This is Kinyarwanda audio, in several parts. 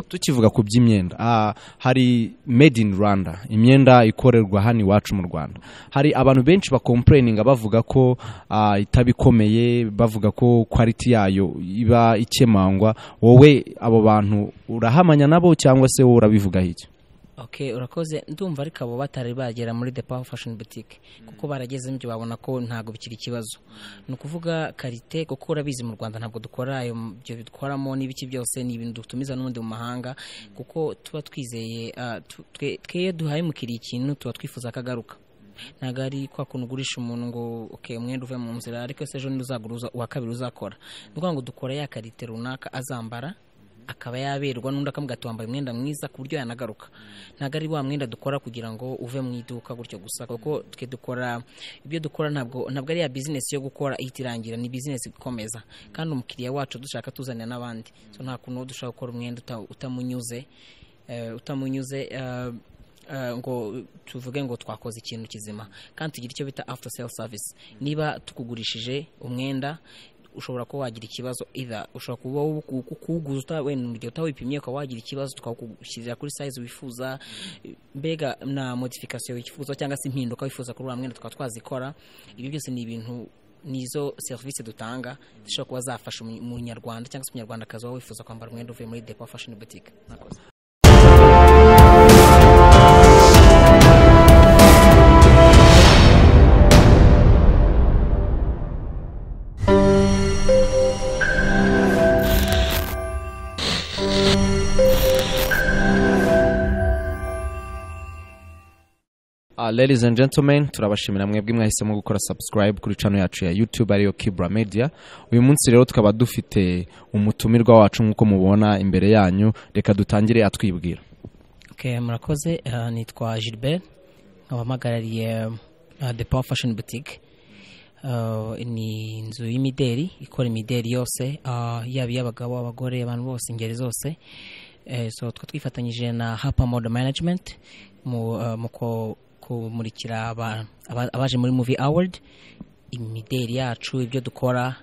tukivuga ku by'imyenda hari made in Rwanda, imyenda ikorerwa hano iwacu mu Rwanda. Hari abantu benshi complaining bavuga ko itabikomeye, bavuga ko quality yayo iba ikemangwa. Wowe abo bantu urahamanya nabo cyangwa se wowe urabivuga iki? Okay, urakoze. Ndumva ariko abo batari bagera muri The Power Fashion Boutique kuko barageze mu byo babona ko ntago bikiri ikibazo. Nukuvuga karite kuko urabizi mu Rwanda ntabwo dukora ayo byo bitwaramo n'ibiki byose ni ibintu dutumiza n'undi mu mahanga kuko tuba twizeye twe duhaye mukiri ikintu tuba twifuza kagaruka. Nagari kwa kunugurisha umuntu ngo okay umwenda uve mu nzira ariko se ejo niruzaguruza uwa kabiri uzakora. Nukuvuga ngo dukora ya karite runaka azambara akaba yaberwa n'undi akamugata wambaye umwenda mwiza ku buryo yanagaruka. Nagari wa mwenda dukora kugira ngo uve mu iduka gutyo gusa kuko twe dukora ibyo dukora ntabwo ari ya business yo gukora ihitirangira, ni business ikomeza kandi umukiriya wacu dushaka tuzanira n'abandi. So nta kuntu dushaka gukora umwenda utamunyuze ngo tuvuge ngo twakoze ikintu kizima kandi tugira icyo bita after sale service. Niba tukugurishije umwenda ushobora ko wagira ikibazo either ushobora kuba kuguza wenda urugero utawipimye ko wagira ikibazo tukagushyirira kuri size wifuza, mbega na modification wifuza cyangwa se impinduka wifuza kuri mwenda twazikora. Ibi byose ni ibintu nizo service dutanga zishobora kuba zafasha mu Nyarwanda cyangwa se umunyarwanda kazo wifuza kwambara umwenda uvuye muri The Power Fashion Boutique. Nakoze. Ladies and gentlemen, turabashimira mwebwe mwahisemo gukora subscribe kuri channel yacu ya YouTube ariyo Kibra Media. Uyu munsi rero tukaba dufite umutumirwa wacu nkuko mubona imbere yanyu, reka dutangire atwibwira. Okay, murakoze. Nitwa Gilbert, nkabamagarariye The Power Fashion Boutique. Ni inzu y'imideri ikora imideri yose, yaba y'abagabo abagore abantu bose ingeri zose. So twifatanyije na Hapa Model Management mu kumurikira abaje muri Movie Award imideri yacu, ibyo dukora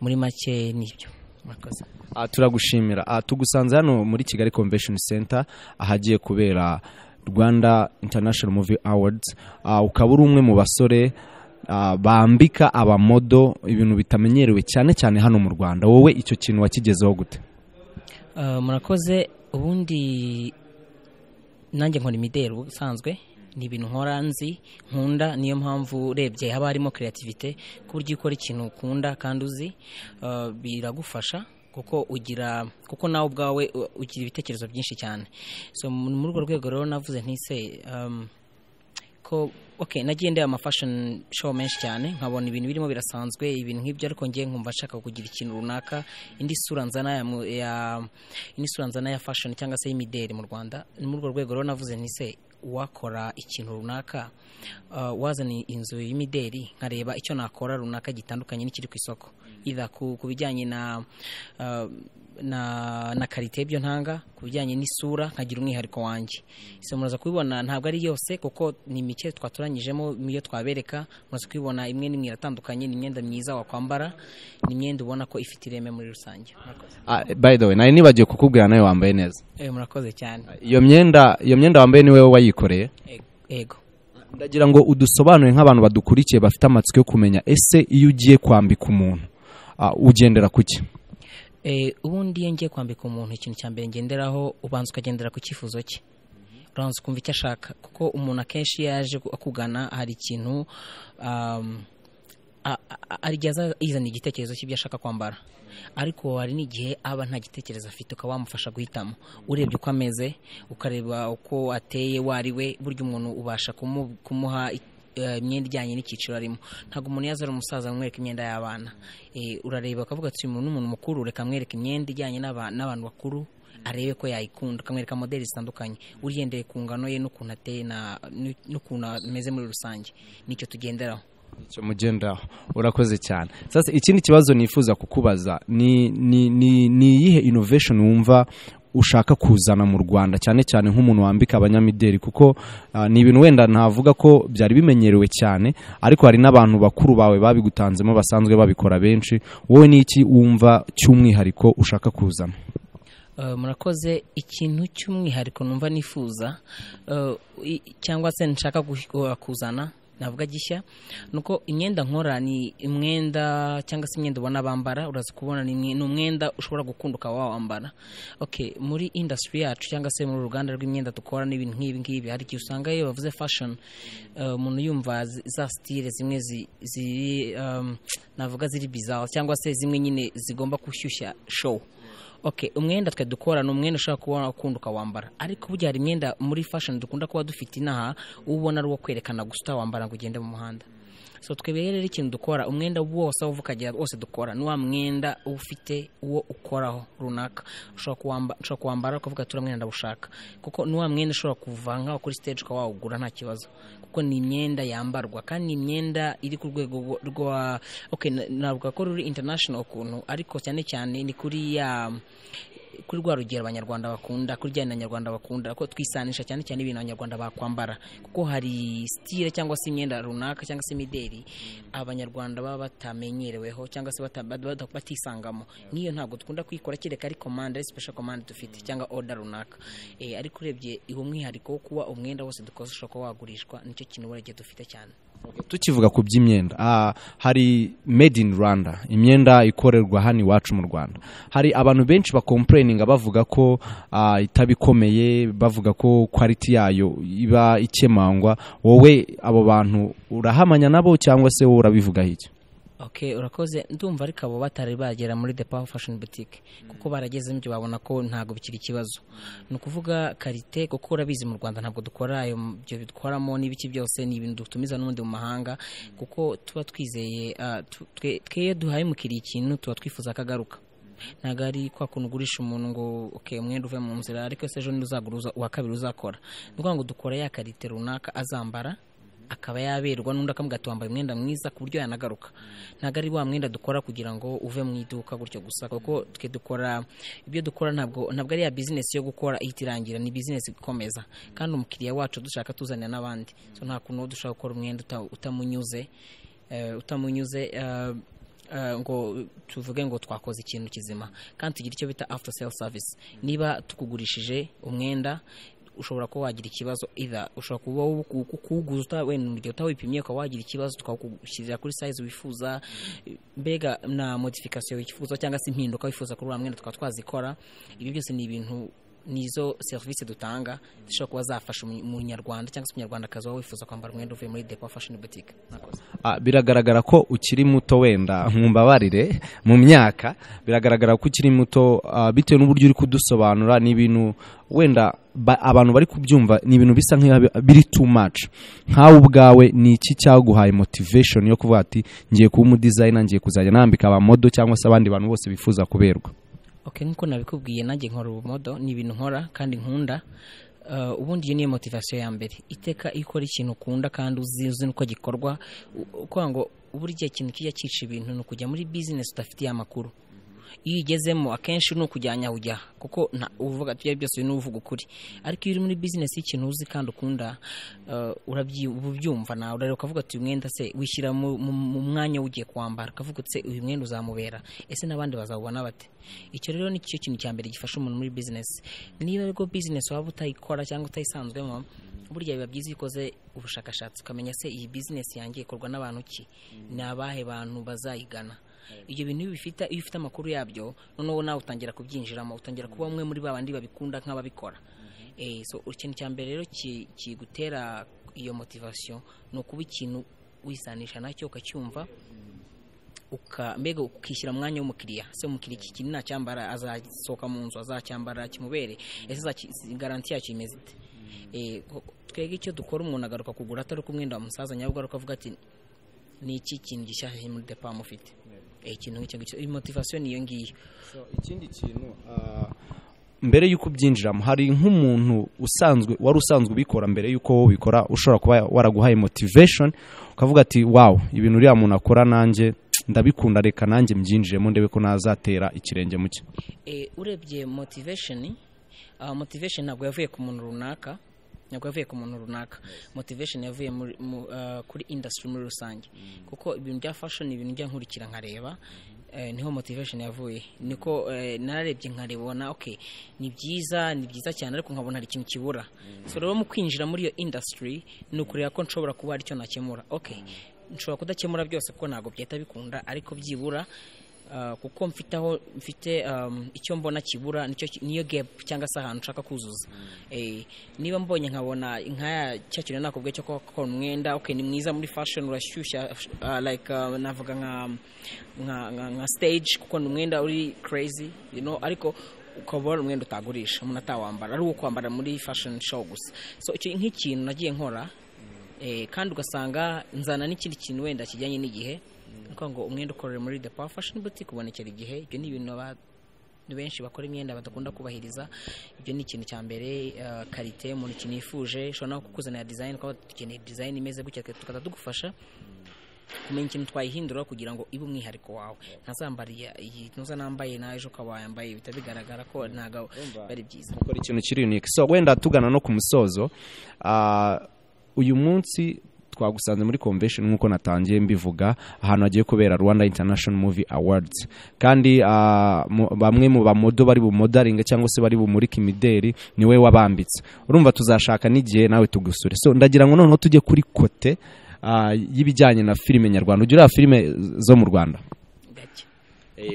muri make nibyo. Murakoze. Turagushimira. Tugusanze hano muri Kigali Convention Center ahagiye kubera Rwanda International Movie Awards. Ukabura umwe mu basore bambika abamodo ibintu bitamenyerewe cyane hano mu Rwanda. Wowe icyo kintu wakigezeho gute? Murakoze. Ubundi nanjye nkora imideri usanzwe, ni ibintu nkora nzi nkunda, niyo mpamvu urebye haba harimo creativity ku buryo ukora ikintu ukunda kandi uzi biragufasha kuko nawe ubwawe ugira ibitekerezo byinshi cyane. So muri urwo rwego rero navuze ntise ko okay nagiye ndeba ama fashion show menshi cyane nkabona ibintu birimo birasanzwe ibintu nk'ibyo, ariko ngiye nkumva nshaka kugira ikintu runaka indi sura nzana ya fashion cyangwa se y'imideri mu Rwanda. Muri urwo rwego rero navuze ntise wakora ikintu runaka, wazana inzu y'imideri nkareba icyo nakora runaka gitandukanye n'ikiri ku isoko, either ku bijyanye na karite y'ibyo ntanga, ku bijyanye n'isura nkagira umwihariko wanjye. So muraza kubibona ntabwo ari yose kuko ni mike twaturanyijemo iyo twabereka, muraza kubibona imwe n'imwe iratandukanye, ni imyenda myiza wakwambara, ni imyenda ubona ko ifite ireme muri rusange. By the way, nari nibagiye kukubwira nawe wambaye neza. Murakoze cyane. Iyo myenda wambaye ni wewe wayikoreye? Ego. Ndagira ngo udusobanure nk'abantu badukurikiye bafite amatsiko yo kumenya ese iyo ugiye kwambika umuntu ugendera kuki? Ubundi iyo ngiye kwambika umuntu ikintu cya mbere ngenderaho ubanza ukagendera ku cyifuzo cye, uranza kumva icyo ashaka kuko umuntu akenshi yaje akugana hari ikintu arigeza izana igitekerezo cy'ibyo ashaka kwambara, ariko hari n'igihe aba nta gitekerezo afite ukaba wamufasha guhitamo urebye uko ameze, ukareba uko ateye wariwe. Burya umuntu ubasha kumuha imyenda ijyanye n'icyiciro arimo. Ntabwo umuntu yazara umusaza amwereka imyenda y'abana, urareba ukavuga ati uyu muntu n'umuntu mukuru, reka amwereka imyenda ijyanye n'abantu bakuru arebe ko yayikunda, akamwereka modeli zitandukanye urigendeye ku ngano ye n'ukuntu ateye n'ukuntu ameze muri rusange. Nicyo tugenderaho. Icyo mugendaho. Urakoze cyane. Sasa ikindi kibazo nifuza kukubaza ni iyihe innovation wumva ushaka kuzana mu Rwanda cyane nk'umuntu wambika abanyamideri, kuko ni ibintu wenda ntavuga ko byari bimenyerewe cyane, ariko hari n'abantu bakuru bawe babigutanzemo basanzwe babikora benshi. Wowe ni iki wumva cy'umwihariko ushaka kuzana? murakoze. Ikintu cy'umwihariko numva nifuza cyangwa se nshaka kuzana navuga gishya nuko imyenda nkora ni imyenda cyangwa se imyenda ubona bambara uraza kubona ni umwenda ushobora gukunduka wawambara. Okay, muri industry yacu cyangwa se muri uruganda rw'imyenda dukora n'ibintu nk'ibi hari igihe usanga iyo bavuze fashion umuntu yumva za style zimwe navuga ziri bizarre cyangwa se zimwe nyine zigomba kushyushya show. Okay, umwenda twe dukora n'umwenda ushaka kuba ukunduka wambara, ariko burya hari imyenda muri fashion dukunda kuba dufite inaha ubona ari wo kwerekana gusa wambara ngo ugende mu muhanda. So twebeye rero ikintu dukora umwenda wose uvukagira wose dukora ni wa mwenda ufite uwo ukoraho runaka ushobora kuwambara ukavuga tura mwenda ndabushaka, kuko ni wa mwenda ushobora kuvanga kuri stage ukawugura nta kibazo, kuko ni imyenda yambarwa kandi ni imyenda iri ku rwego rwa okay navuga ko ruri international ukuntu, ariko cyane cyane ni kuri rwa rugero abanyarwanda bakunda, kuri jyana abanyarwanda bakunda ko twisanisha cyane cyane ibintu abanyarwanda bakwambara, kuko hari style cyangwa se imyenda runaka cyangwa se mideli abanyarwanda baba batamenyereweho cyangwa se batisangamo. Niyo ntabwo dukunda kwikora kireka ari command, ari special command dufite cyangwa order runaka. Ariko urebye iho mwihariko wo kuba umwenda wose dukoresha ko wagurishwa nicyo kintu burege dufite cyane. Tukivuga ku by'imyenda hari made in Rwanda, imyenda ikorerwa hano iwacu mu Rwanda. Hari abantu benshi complaininga bavuga ko itabikomeye, bavuga ko quality yayo iba ikemangwa. Wowe abo bantu urahamanya nabo cyangwa se wowe urabivuga iki? Okay, urakoze. Ndumva ariko abo batari bagera muri The Power Fashion Boutique kuko barageze ibyo babona ko ntago bikiri ikibazo. No kuvuga karite kuko urabizi mu Rwanda ntabwo dukora ayo byo bitwaramo n'ibiki byose ni ibintu dutumiza n'undi mu mahanga, kuko tuba twizeye twe duhaye mukiri ikintu tuba twifuza akagaruka. Nagari kwa kunugurisha umuntu ngo okay umwenda uve mu nzira ariko se ejo nduzaguruza wa kabiri uzakora. Ndumva ngo dukora ya karite runaka azambara akaba yaberwa n'undi akamuga twambaye umwenda mwiza ku buryo yanagaruka. Nagari wa mwenda dukora kugira ngo uve mu iduka gutyo gusa, kuko twe dukora ibyo dukora ntabwo ari ya business yo gukora ihitirangira, ni business ikomeza kandi umukiriya wacu dushaka tuzanira n'abandi. So nta kuntu dushaka gukora umwenda utamunyuze ngo tuvuge ngo twakoze ikintu kizima, kandi tugira icyo bita after sale service. Niba tukugurishije umwenda ushobora ko wagira ikibazo, either ushobora kuguza wenda mu gihe utawipimye ko wagira ikibazo tukagushyirira kuri size wifuza, mbega na modification wifuza cyangwa se impinduka wifuza kuri mwenda twazikora. Ibyo byose ni ibintu nizo service dutanga zishobora kuba zafasha umunyarwanda cyangwa se umunyarwanda kazi wifuza kwambara umwenda uvuye muri The Power Fashion Boutique. Biragaragara ko ukiri muto, wenda nkumbabarire mu myaka, biragaragara ko ukiri muto bitewe n'uburyo uri kudusobanura n'ibintu wenda abantu bari kubyumva ni ibintu bisa nk'ibiri too much. Nkawe ubwawe ni iki cyaguhaye motivation yo kuvuga ati ngiye kuba umudesigner, ngiye kuzajya nambika aba model cyangwa se abandi bantu bose bifuza kuberwa? Okay, nkuko nabikubwiye nanjye nkora ubumodo, ni ibintu nkora kandi nkunda. Ubundi iyo niyo motivation ya mbere. Iteka ikora ikintu ukunda kandi uzi nuko gikorwa, uko ngo buri gihe ikintu kijya cyica ibintu no kujya muri business udafitiye amakuru. Iyo igezemo akenshi no kujyanya ujya, kuko uvuga tuye byose n'uvuga ukuri. Ariko iyo uri muri business y'ikintu uzi kandi ukunda urabyumva nawe urareka ukavuga ati umwenda se wishyira mu mwanya ugiye kwambara, ukavuga ati uyu mwenda uzamubera, ese n'abandi bazawubona bate? Icyo rero ni cyo kintu cya mbere gifasha umuntu muri business. Niba rego business waba utayikora cyangwa utayisanzwemo, burya biba byiza ikoze ubushakashatsi ukamenya se iyi business yanjye ikorwa n'abantu ki, ni abahe bantu bazayigana. Ibyo bintu bifite iyo ufite amakuru yabyo noneho nawe utangira kubyinjiramo, utangira kuba umwe muri babandi babikunda nk'ababikora. So ikintu cya mbere rero kigutera iyo motivation no kuba ikintu wisanisha nacyo ukacyumva, mbega ukishyira mwanya w'umukiriya. Se umukiriya iki kintu nacyambara azasohoka mu nzu azacyambara kimubere, ese garanti yacyo imeze ite? Twege icyo dukora umuntu agaruka kugura atari kumwenda wa musaza nyabwo aruka avuga ati ni iki kintu gishyashya muri The Power mufite. Ikintu nk'icyo motivation niyo ngiyo. Ikindi kintu mbere yuko byinjiramo, hari nk'umuntu wari usanzwe ubikora mbere yuko wowe ubikora, ushobora kuba waraguhaye motivation ukavuga ati wow, ibintu uriya muntu akora nanjye ndabikunda, reka nanjye mbyinjiremo ndebe ko nazatera ikirenge muke. Urebye motivation ntabwo yavuye ku muntu runaka, motivation yavuye kuri industry muri rusange, kuko ibintu bya fashion ibintu njya nkurikira nkareba niho motivation yavuye niko nararebye nkaribona okay ni byiza cyane ariko nkabona hari ikintu kibura so rero mu kwinjira muri iyo industry nukurira ko nshobora kuba ari cyo nakemura okay nshobora kudakemura byose kuko ntago byeta bikunda ariko byibura kuko mfite icyo mbona kibura niyo gap cyangwa se ahantu nshaka kuzuza niba mbonye nkabona nkaya cyakire nakubwiye cyo ko umwenda okay ni mwiza muri fashion urashyushya like navuga nka stage kuko ni umwenda uri crazy you know ariko ukabona umwenda utagurisha umuntu atawambara ari uwo kwambara muri fashion show gusa so icyo nk'ikintu nagiye nkora kandi ugasanga nzana n'ikindi kintu wenda kijyanye n'igihe ngo umwenda ukorera muri The Power Fashion Boutique ubonekera igihe ibyo ni ibintu abantu benshi bakora imyenda badakunda kubahiriza ibyo ni ikintu cya mbere karite umuntu kinifuje ushobora no kukuzanira design ko dukeneye design imeze gutya tukata tugufasha kumenya ikintu twayihindura kugira ngo ibe umwihariko wawe ntazambariye iyi ntuzanambaye na ejo kabayambaye bitabigaragara ko ntago bari byiza ukora ikintu kiri unique so wenda tugana no ku musozo uyu munsi twagusanze muri convention nkuko natangiye mbivuga ahantu hagiye kubera Rwanda International Movie Awards kandi bamwe mu bamodo bari bumodaringa cyangwa se bari bumurika imideri niwe wabambitse urumva tuzashaka n'igihe nawe tugusure so ndagira ngo noneho tujye kuri kote y'ibijyanye na filime nyarwanda ugira filime zo mu Rwanda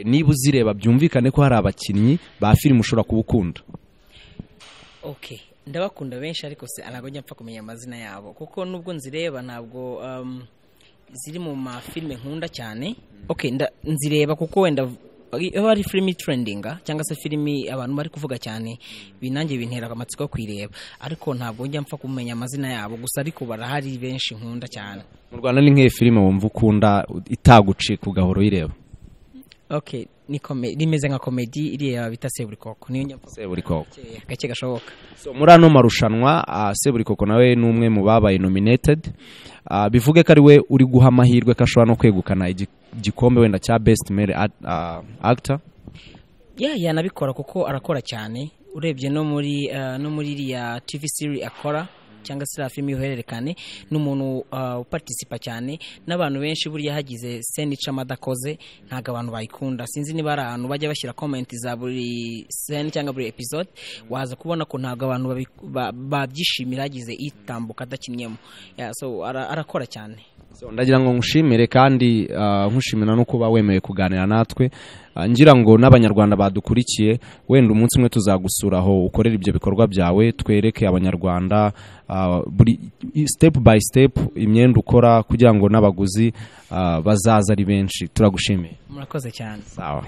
niba uzireba byumvikane ko hari abakinnyi ba filime ushobora kubukunda okay ndabakunda benshi ariko se ntabwo njya mpfa kumenya amazina yabo kuko nubwo nzireba ntabwo ziri mu mafilime nkunda cyane okay nzireba kuko wenda iyo ari filime trendinga cyangwa se filime abantu bari kuvuga cyane binange bintera amatsiko yo kwireba ariko ntabwo njya mpfa kumenya amazina yabo gusa ariko barahari benshi nkunda cyane mu Rwanda ni nk'iyo filime wumva ukunda itagucika ugahora uyireba okay ni rimeze nka comedy iriya bita Seburikoko niyo nyampa Seburikoko gake gashoboka so muri ano marushanwa Seburikoko nawe numwe mu babaye nominated bivuge ko ari we uri guha amahirwe ko ashobora no kwegukana igikombe wenda cya best male actor yanabikora kuko arakora cyane urebye no muri iriya TV series akora cyangwa se la filime y'uhererekane n'umuntu uparticipa cyane n'abantu benshi buriya hagize scene icama dakoze ntago abantu bayikunda sinzi niba ari ahantu bajya bashyira comment za buri scene cyangwa buri episode waza kubona ko ntago abantu babyishimira hagize itambuka adakinyemo so arakora cyane so ndagira ngo nkushimire kandi nkushimira no kuba wemeye kuganira natwe ngira ngo n'abanyarwanda badukurikiye wenda umunsi umwe tuzagusura aho ukorera ibyo bikorwa byawe twereke abanyarwanda buri step by step imyenda ukora kugira ngo n'abaguzi bazaza ari benshi turagushimiye murakoze cyane sawa